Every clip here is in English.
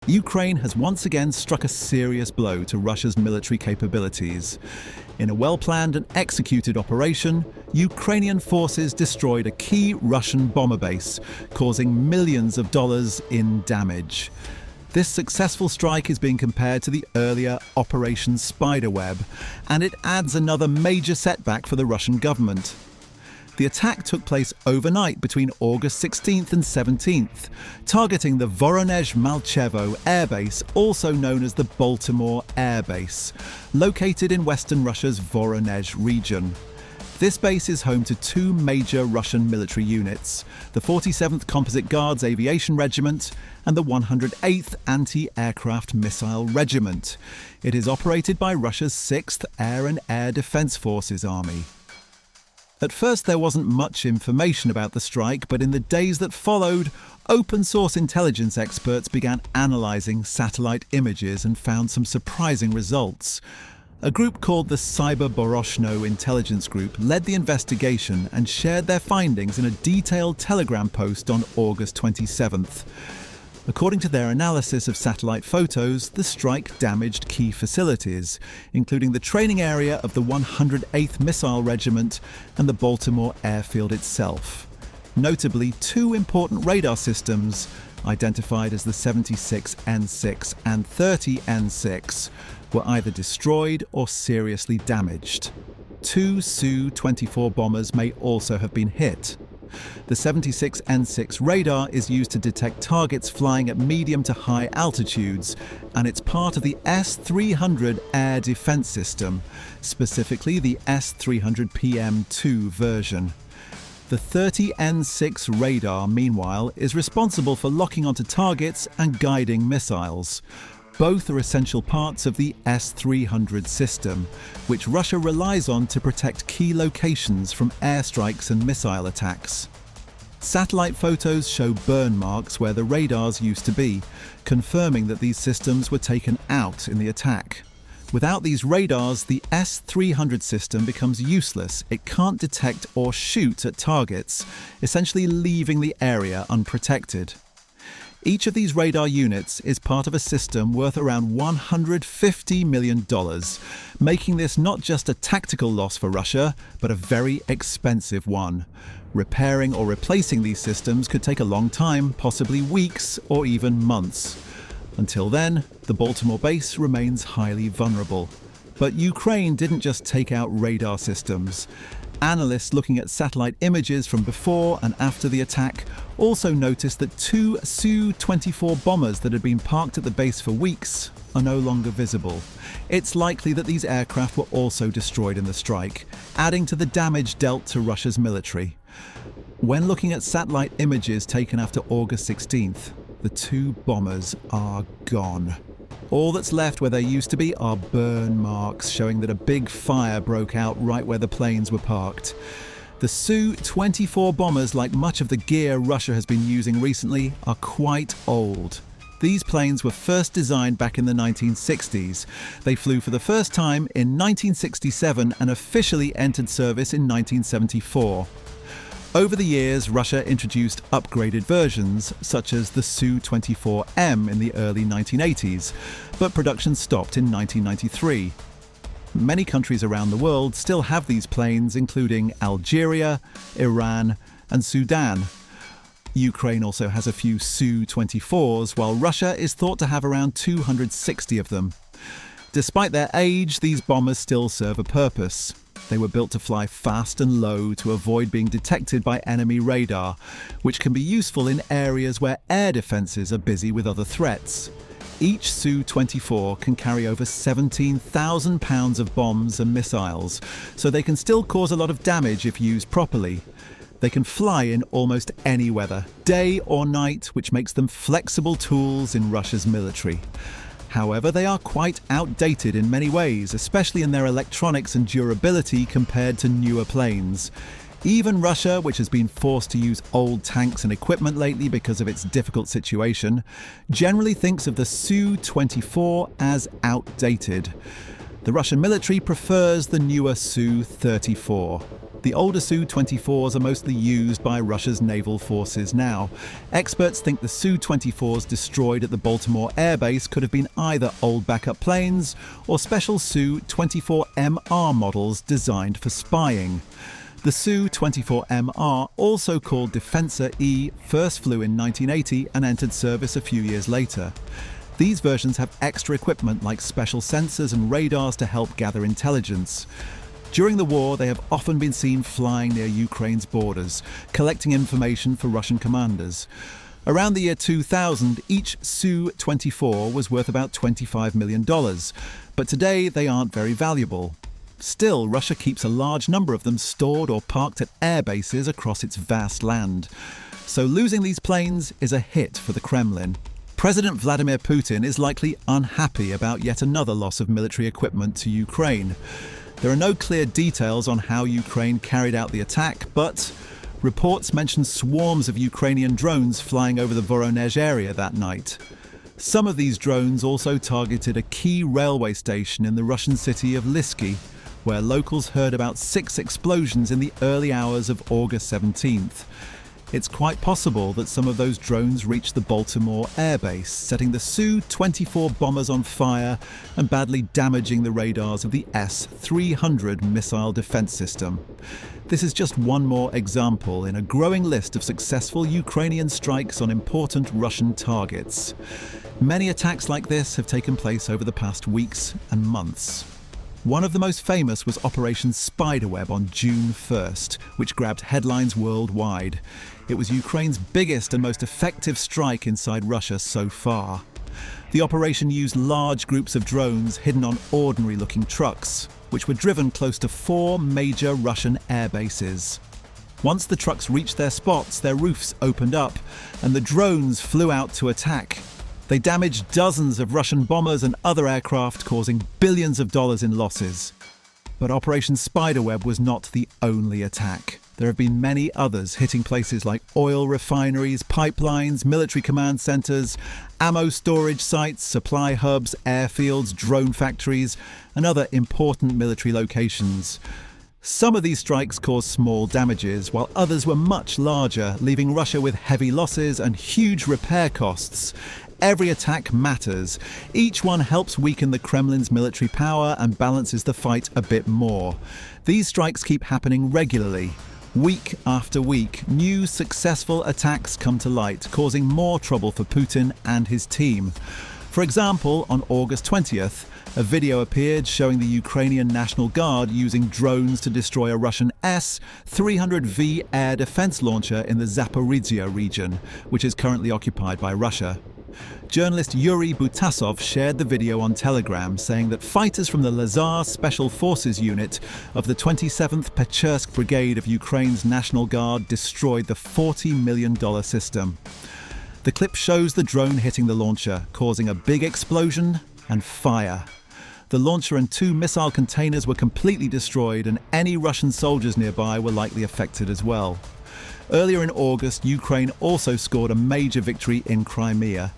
Ukraine has once again struck a serious blow to Russia's military capabilities. In a well-planned and executed operation, Ukrainian forces destroyed a key Russian bomber base, causing millions of dollars in damage. This successful strike is being compared to the earlier Operation Spiderweb, and it adds another major setback for the Russian government. The attack took place overnight between August 16th and 17th, targeting the Voronezh-Malchevo Air Base, also known as the Baltimore Air Base, located in western Russia's Voronezh region. This base is home to two major Russian military units, the 47th Composite Guards Aviation Regiment and the 108th Anti-Aircraft Missile Regiment. It is operated by Russia's 6th Air and Air Defense Forces Army. At first there wasn't much information about the strike, but in the days that followed, open-source intelligence experts began analysing satellite images and found some surprising results. A group called the Cyber Boroshno Intelligence Group led the investigation and shared their findings in a detailed Telegram post on August 27th. According to their analysis of satellite photos, the strike damaged key facilities, including the training area of the 108th Missile Regiment and the Baltimore airfield itself. Notably, two important radar systems, identified as the 76N6 and 30N6, were either destroyed or seriously damaged. Two Su-24 bombers may also have been hit. The 76N6 radar is used to detect targets flying at medium to high altitudes, and it's part of the S-300 air defense system, specifically the S-300PM2 version. The 30N6 radar, meanwhile, is responsible for locking onto targets and guiding missiles. Both are essential parts of the S-300 system, which Russia relies on to protect key locations from airstrikes and missile attacks. Satellite photos show burn marks where the radars used to be, confirming that these systems were taken out in the attack. Without these radars, the S-300 system becomes useless. It can't detect or shoot at targets, essentially leaving the area unprotected. Each of these radar units is part of a system worth around $150 million, making this not just a tactical loss for Russia, but a very expensive one. Repairing or replacing these systems could take a long time, possibly weeks or even months. Until then, the Baltimore base remains highly vulnerable. But Ukraine didn't just take out radar systems. Analysts looking at satellite images from before and after the attack also noticed that two Su-24 bombers that had been parked at the base for weeks are no longer visible. It's likely that these aircraft were also destroyed in the strike, adding to the damage dealt to Russia's military. When looking at satellite images taken after August 16th, the two bombers are gone. All that's left where they used to be are burn marks, showing that a big fire broke out right where the planes were parked. The Su-24 bombers, like much of the gear Russia has been using recently, are quite old. These planes were first designed back in the 1960s. They flew for the first time in 1967 and officially entered service in 1974. Over the years, Russia introduced upgraded versions, such as the Su-24M in the early 1980s, but production stopped in 1993. Many countries around the world still have these planes, including Algeria, Iran, and Sudan. Ukraine also has a few Su-24s, while Russia is thought to have around 260 of them. Despite their age, these bombers still serve a purpose. They were built to fly fast and low to avoid being detected by enemy radar, which can be useful in areas where air defences are busy with other threats. Each Su-24 can carry over 17,000 pounds of bombs and missiles, so they can still cause a lot of damage if used properly. They can fly in almost any weather, day or night, which makes them flexible tools in Russia's military. However, they are quite outdated in many ways, especially in their electronics and durability compared to newer planes. Even Russia, which has been forced to use old tanks and equipment lately because of its difficult situation, generally thinks of the Su-24 as outdated. The Russian military prefers the newer Su-34. The older Su-24s are mostly used by Russia's naval forces now. Experts think the Su-24s destroyed at the Baltimore Air Base could have been either old backup planes or special Su-24MR models designed for spying. The Su-24MR, also called Defensor E, first flew in 1980 and entered service a few years later. These versions have extra equipment like special sensors and radars to help gather intelligence. During the war, they have often been seen flying near Ukraine's borders, collecting information for Russian commanders. Around the year 2000, each Su-24 was worth about $25 million, but today they aren't very valuable. Still, Russia keeps a large number of them stored or parked at air bases across its vast land. So losing these planes is a hit for the Kremlin. President Vladimir Putin is likely unhappy about yet another loss of military equipment to Ukraine. There are no clear details on how Ukraine carried out the attack, but reports mention swarms of Ukrainian drones flying over the Voronezh area that night. Some of these drones also targeted a key railway station in the Russian city of Lysky, where locals heard about 6 explosions in the early hours of August 17th. It's quite possible that some of those drones reached the Baltimore Air Base, setting the Su-24 bombers on fire and badly damaging the radars of the S-300 missile defense system. This is just one more example in a growing list of successful Ukrainian strikes on important Russian targets. Many attacks like this have taken place over the past weeks and months. One of the most famous was Operation Spiderweb on June 1st, which grabbed headlines worldwide. It was Ukraine's biggest and most effective strike inside Russia so far. The operation used large groups of drones hidden on ordinary-looking trucks, which were driven close to 4 major Russian air bases. Once the trucks reached their spots, their roofs opened up, and the drones flew out to attack. They damaged dozens of Russian bombers and other aircraft, causing billions of dollars in losses. But Operation Spiderweb was not the only attack. There have been many others hitting places like oil refineries, pipelines, military command centers, ammo storage sites, supply hubs, airfields, drone factories, and other important military locations. Some of these strikes caused small damages, while others were much larger, leaving Russia with heavy losses and huge repair costs. Every attack matters. Each one helps weaken the Kremlin's military power and balances the fight a bit more. These strikes keep happening regularly. Week after week, new successful attacks come to light, causing more trouble for Putin and his team. For example, on August 20th, a video appeared showing the Ukrainian National Guard using drones to destroy a Russian S-300V air defense launcher in the Zaporizhia region, which is currently occupied by Russia. Journalist Yuri Butasov shared the video on Telegram, saying that fighters from the Lazar Special Forces Unit of the 27th Pechersk Brigade of Ukraine's National Guard destroyed the $40 million system. The clip shows the drone hitting the launcher, causing a big explosion and fire. The launcher and 2 missile containers were completely destroyed, and any Russian soldiers nearby were likely affected as well. Earlier in August, Ukraine also scored a major victory in Crimea.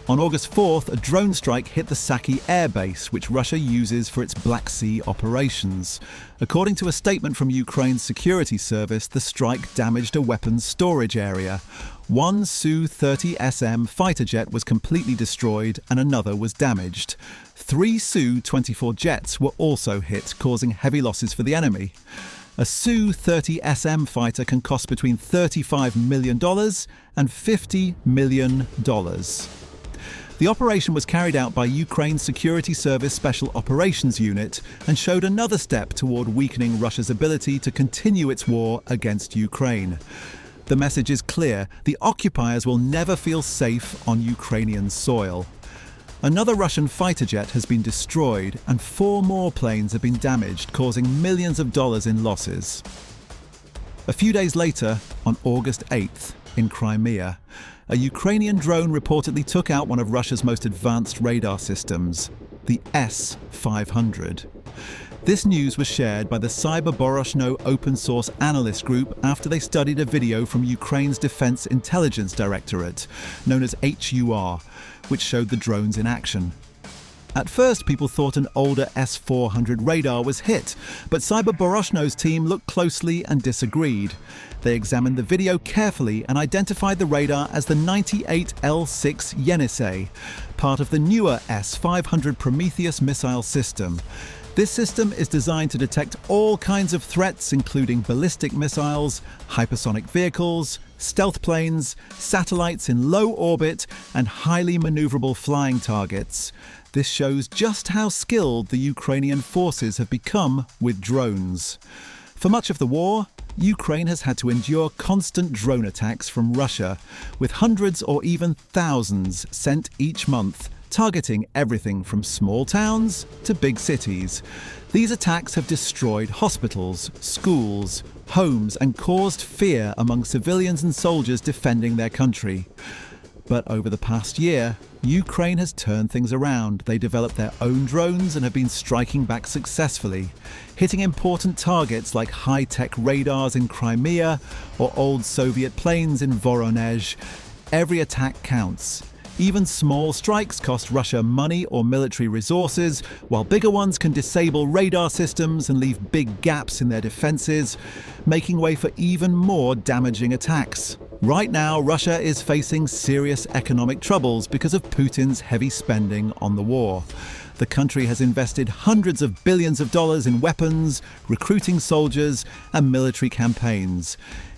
On August 4th, a drone strike hit the Saki air base, which Russia uses for its Black Sea operations. According to a statement from Ukraine's security service, the strike damaged a weapons storage area. One Su-30SM fighter jet was completely destroyed and another was damaged. 3 Su-24 jets were also hit, causing heavy losses for the enemy. A Su-30SM fighter can cost between $35 million and $50 million. The operation was carried out by Ukraine's Security Service Special Operations Unit and showed another step toward weakening Russia's ability to continue its war against Ukraine. The message is clear: the occupiers will never feel safe on Ukrainian soil. Another Russian fighter jet has been destroyed and 4 more planes have been damaged, causing millions of dollars in losses. A few days later, on August 8th, in Crimea, a Ukrainian drone reportedly took out one of Russia's most advanced radar systems, the S-500. This news was shared by the Cyberboroshno open source analyst group after they studied a video from Ukraine's Defense Intelligence Directorate, known as HUR, which showed the drones in action. At first, people thought an older S-400 radar was hit, but Cyber Boroshno's team looked closely and disagreed. They examined the video carefully and identified the radar as the 98L6 Yenisei, part of the newer S-500 Prometheus missile system. This system is designed to detect all kinds of threats, including ballistic missiles, hypersonic vehicles, stealth planes, satellites in low orbit, and highly maneuverable flying targets. This shows just how skilled the Ukrainian forces have become with drones. For much of the war, Ukraine has had to endure constant drone attacks from Russia, with hundreds or even thousands sent each month, targeting everything from small towns to big cities. These attacks have destroyed hospitals, schools, homes, and caused fear among civilians and soldiers defending their country. But over the past year, Ukraine has turned things around. They developed their own drones and have been striking back successfully, hitting important targets like high-tech radars in Crimea or old Soviet planes in Voronezh. Every attack counts. Even small strikes cost Russia money or military resources, while bigger ones can disable radar systems and leave big gaps in their defenses, making way for even more damaging attacks. Right now, Russia is facing serious economic troubles because of Putin's heavy spending on the war. The country has invested hundreds of billions of dollars in weapons, recruiting soldiers, and military campaigns.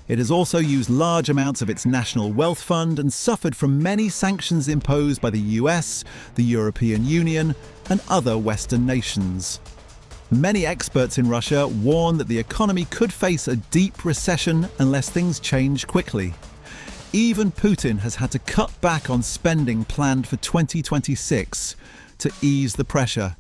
It has also used large amounts of its national wealth fund and suffered from many sanctions imposed by the US, the European Union, and other Western nations. Many experts in Russia warn that the economy could face a deep recession unless things change quickly. Even Putin has had to cut back on spending planned for 2026 to ease the pressure.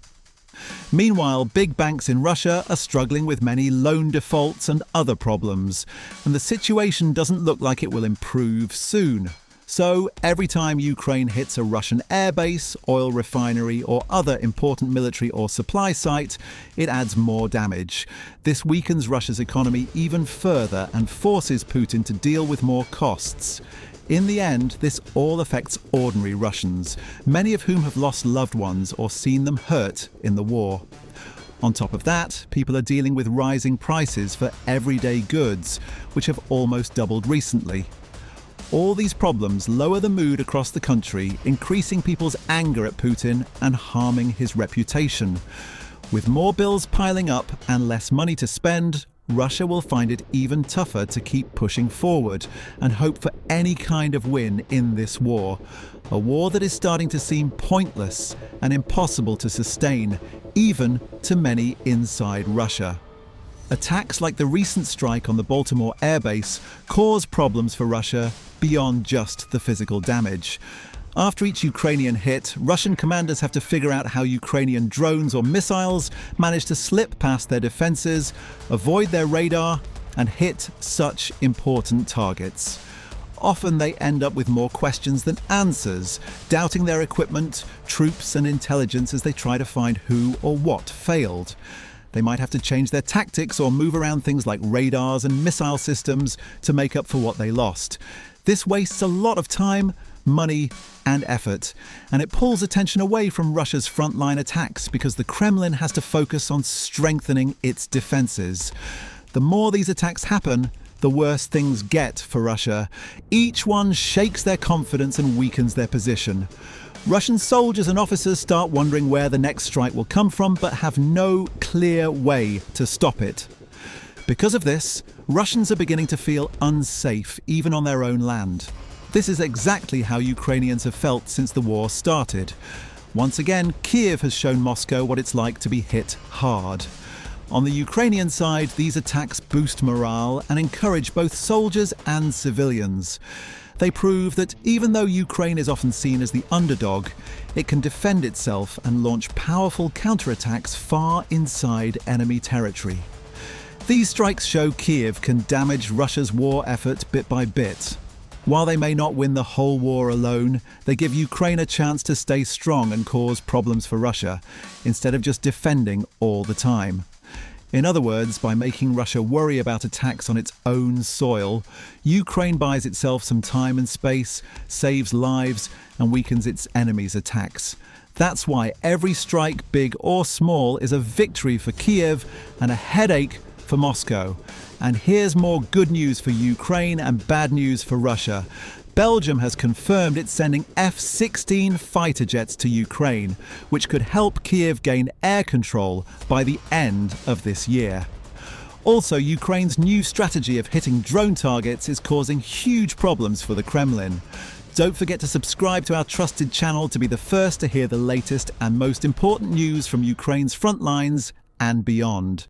Meanwhile, big banks in Russia are struggling with many loan defaults and other problems, and the situation doesn't look like it will improve soon. So, every time Ukraine hits a Russian airbase, oil refinery, or other important military or supply site, it adds more damage. This weakens Russia's economy even further and forces Putin to deal with more costs. In the end, this all affects ordinary Russians, many of whom have lost loved ones or seen them hurt in the war. On top of that, people are dealing with rising prices for everyday goods, which have almost doubled recently. All these problems lower the mood across the country, increasing people's anger at Putin and harming his reputation. With more bills piling up and less money to spend, Russia will find it even tougher to keep pushing forward and hope for any kind of win in this war. A war that is starting to seem pointless and impossible to sustain, even to many inside Russia. Attacks like the recent strike on the Baltimore airbase cause problems for Russia beyond just the physical damage. After each Ukrainian hit, Russian commanders have to figure out how Ukrainian drones or missiles manage to slip past their defenses, avoid their radar, and hit such important targets. Often they end up with more questions than answers, doubting their equipment, troops, and intelligence as they try to find who or what failed. They might have to change their tactics or move around things like radars and missile systems to make up for what they lost. This wastes a lot of time, money, and effort, and it pulls attention away from Russia's frontline attacks because the Kremlin has to focus on strengthening its defenses. The more these attacks happen, the worse things get for Russia. Each one shakes their confidence and weakens their position. Russian soldiers and officers start wondering where the next strike will come from, but have no clear way to stop it. Because of this, Russians are beginning to feel unsafe even on their own land. This is exactly how Ukrainians have felt since the war started. Once again, Kiev has shown Moscow what it's like to be hit hard. On the Ukrainian side, these attacks boost morale and encourage both soldiers and civilians. They prove that even though Ukraine is often seen as the underdog, it can defend itself and launch powerful counterattacks far inside enemy territory. These strikes show Kiev can damage Russia's war effort bit by bit. While they may not win the whole war alone, they give Ukraine a chance to stay strong and cause problems for Russia, instead of just defending all the time. In other words, by making Russia worry about attacks on its own soil, Ukraine buys itself some time and space, saves lives, and weakens its enemies' attacks. That's why every strike, big or small, is a victory for Kiev and a headache for Moscow. And here's more good news for Ukraine and bad news for Russia. Belgium has confirmed it's sending F-16 fighter jets to Ukraine, which could help Kiev gain air control by the end of this year. Also, Ukraine's new strategy of hitting drone targets is causing huge problems for the Kremlin. Don't forget to subscribe to our trusted channel to be the first to hear the latest and most important news from Ukraine's front lines and beyond.